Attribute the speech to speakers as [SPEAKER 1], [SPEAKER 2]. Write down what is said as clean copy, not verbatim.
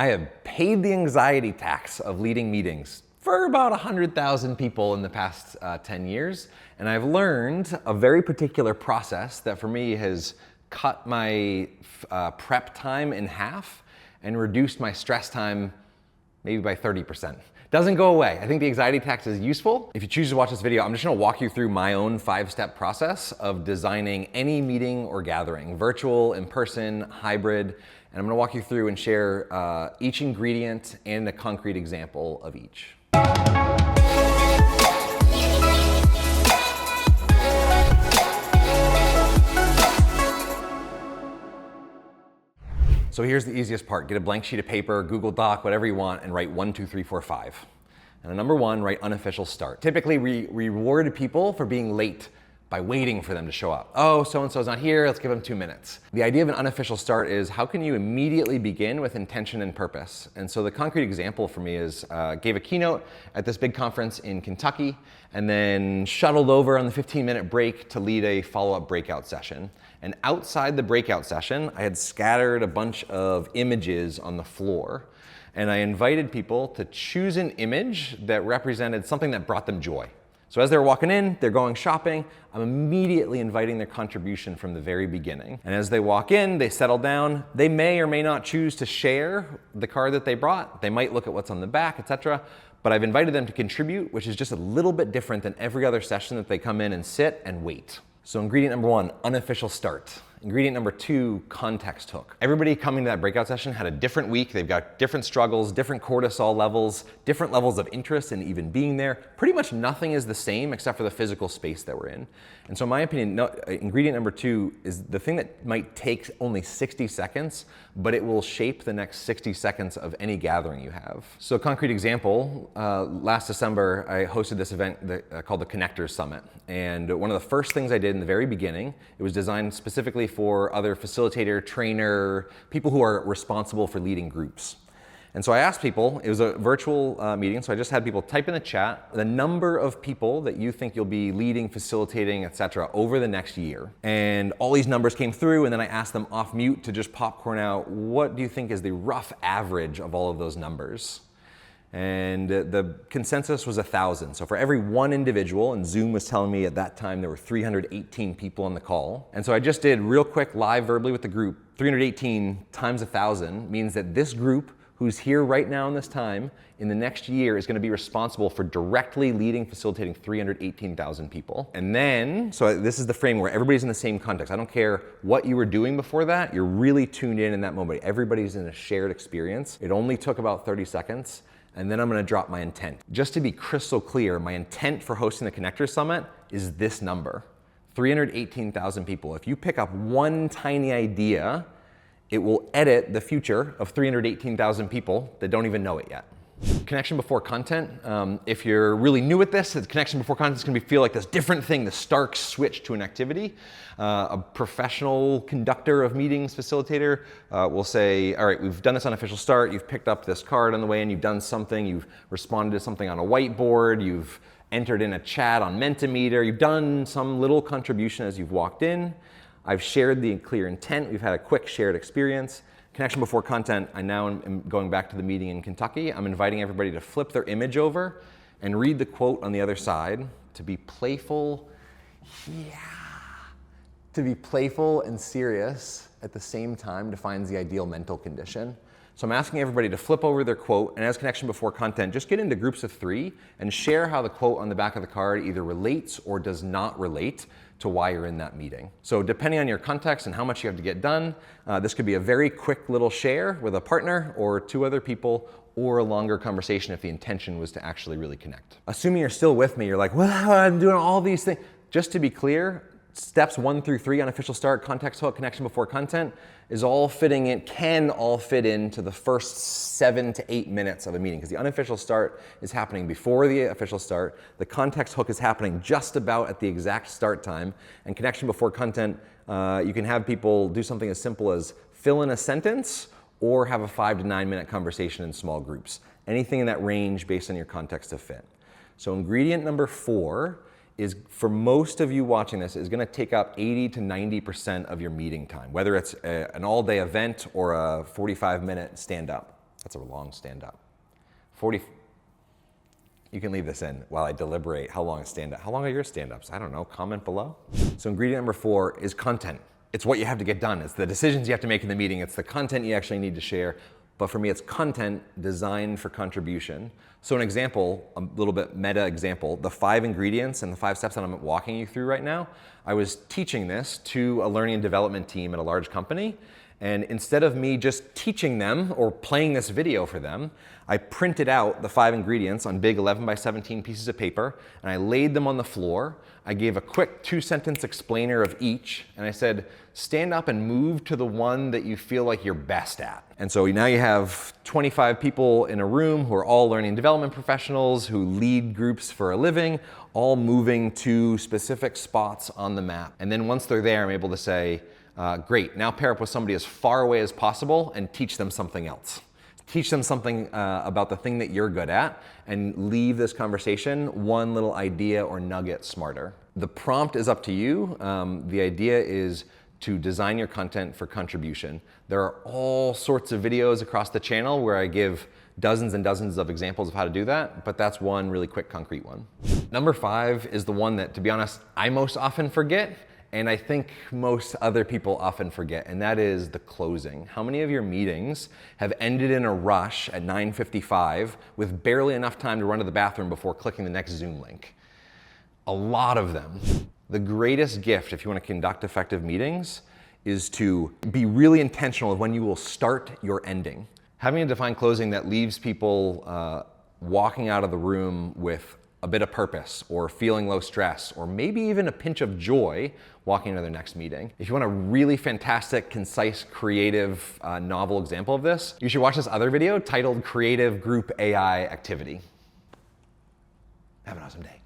[SPEAKER 1] I have paid the anxiety tax of leading meetings for about 100,000 people in the past 10 years. And I've learned a very particular process that for me has cut my prep time in half and reduced my stress time maybe by 30%. Doesn't go away. I think the anxiety tax is useful. If you choose to watch this video, I'm just gonna walk you through my own 5-step process of designing any meeting or gathering, virtual, in person, hybrid, and I'm gonna walk you through and share each ingredient and a concrete example of each. So here's the easiest part. Get a blank sheet of paper, Google Doc, whatever you want, and write 1, 2, 3, 4, 5. And number 1, write unofficial start. Typically, we reward people for being late by waiting for them to show up. Oh, so-and-so's not here, let's give them 2 minutes. The idea of an unofficial start is how can you immediately begin with intention and purpose? And so the concrete example for me is gave a keynote at this big conference in Kentucky and then shuttled over on the 15-minute break to lead a follow-up breakout session. And outside the breakout session, I had scattered a bunch of images on the floor. And I invited people to choose an image that represented something that brought them joy. So as they're walking in, they're going shopping, I'm immediately inviting their contribution from the very beginning. And as they walk in, they settle down, they may or may not choose to share the card that they brought. They might look at what's on the back, etc. But I've invited them to contribute, which is just a little bit different than every other session that they come in and sit and wait. So ingredient number 1, unofficial start. Ingredient number 2, context hook. Everybody coming to that breakout session had a different week. They've got different struggles, different cortisol levels, different levels of interest in even being there. Pretty much nothing is the same except for the physical space that we're in. And so in my opinion, ingredient number 2 is the thing that might take only 60 seconds, but it will shape the next 60 seconds of any gathering you have. So a concrete example, last December, I hosted this event called the Connectors Summit. And one of the first things I did in the very beginning, it was designed specifically for other facilitator, trainer, people who are responsible for leading groups. And so I asked people, it was a virtual meeting, so I just had people type in the chat the number of people that you think you'll be leading, facilitating, etc. over the next year. And all these numbers came through, and then I asked them off mute to just popcorn out, what do you think is the rough average of all of those numbers? And the consensus was 1,000. So for every one individual, and Zoom was telling me at that time there were 318 people on the call. And so I just did real quick live verbally with the group, 318 times 1,000 means that this group who's here right now in this time, in the next year is gonna be responsible for directly leading, facilitating 318,000 people. And then, so this is the frame where everybody's in the same context. I don't care what you were doing before that, you're really tuned in that moment. Everybody's in a shared experience. It only took about 30 seconds. And then I'm gonna drop my intent. Just to be crystal clear, my intent for hosting the Connectors Summit is this number, 318,000 people. If you pick up one tiny idea, it will edit the future of 318,000 people that don't even know it yet. Connection before content. If you're really new at this, the connection before content is going to feel like this different thing, the stark switch to an activity. A professional conductor of meetings, facilitator, will say, all right, we've done this unofficial start, you've picked up this card on the way in, you've done something, you've responded to something on a whiteboard, you've entered in a chat on Mentimeter, you've done some little contribution as you've walked in. I've shared the clear intent, we've had a quick shared experience. Connection before content, I now am going back to the meeting in Kentucky. I'm inviting everybody to flip their image over and read the quote on the other side. To be playful, to be playful and serious at the same time defines the ideal mental condition. So I'm asking everybody to flip over their quote, and as connection before content, just get into groups of 3 and share how the quote on the back of the card either relates or does not relate to why you're in that meeting. So depending on your context and how much you have to get done, this could be a very quick little share with a partner or 2 other people, or a longer conversation if the intention was to actually really connect. Assuming you're still with me, you're like, well, I'm doing all these things. Just to be clear, steps 1 through 3, unofficial start, context hook, connection before content, is all fitting in, can all fit into the first 7 to 8 minutes of a meeting, because the unofficial start is happening before the official start, the context hook is happening just about at the exact start time, and connection before content, you can have people do something as simple as fill in a sentence or have a 5 to 9 minute conversation in small groups. Anything in that range based on your context of fit. So ingredient number 4 is, for most of you watching this, is gonna take up 80 to 90% of your meeting time, whether it's an all-day event or a 45-minute stand-up. That's a long stand-up. 40, you can leave this in while I deliberate how long a stand-up. How long are your stand-ups? I don't know, comment below. So ingredient number 4 is content. It's what you have to get done. It's the decisions you have to make in the meeting. It's the content you actually need to share. But for me, it's content designed for contribution. So an example, a little bit meta example, the 5 ingredients and the 5 steps that I'm walking you through right now, I was teaching this to a learning and development team at a large company. And instead of me just teaching them or playing this video for them, I printed out the 5 ingredients on big 11 by 17 pieces of paper, and I laid them on the floor. I gave a quick 2-sentence explainer of each, and I said, stand up and move to the one that you feel like you're best at. And so now you have 25 people in a room who are all learning and development professionals who lead groups for a living, all moving to specific spots on the map. And then once they're there, I'm able to say, great, now pair up with somebody as far away as possible and teach them something else. Teach them something about the thing that you're good at and leave this conversation one little idea or nugget smarter. The prompt is up to you. The idea is to design your content for contribution. There are all sorts of videos across the channel where I give dozens and dozens of examples of how to do that, but that's one really quick, concrete one. Number 5 is the one that, to be honest, I most often forget, and I think most other people often forget, and that is the closing. How many of your meetings have ended in a rush at 9:55 with barely enough time to run to the bathroom before clicking the next Zoom link? A lot of them. The greatest gift, if you want to conduct effective meetings, is to be really intentional of when you will start your ending. Having a defined closing that leaves people walking out of the room with a bit of purpose or feeling low stress or maybe even a pinch of joy walking into their next meeting. If you want a really fantastic, concise, creative, novel example of this, you should watch this other video titled Creative Group AI Activity. Have an awesome day.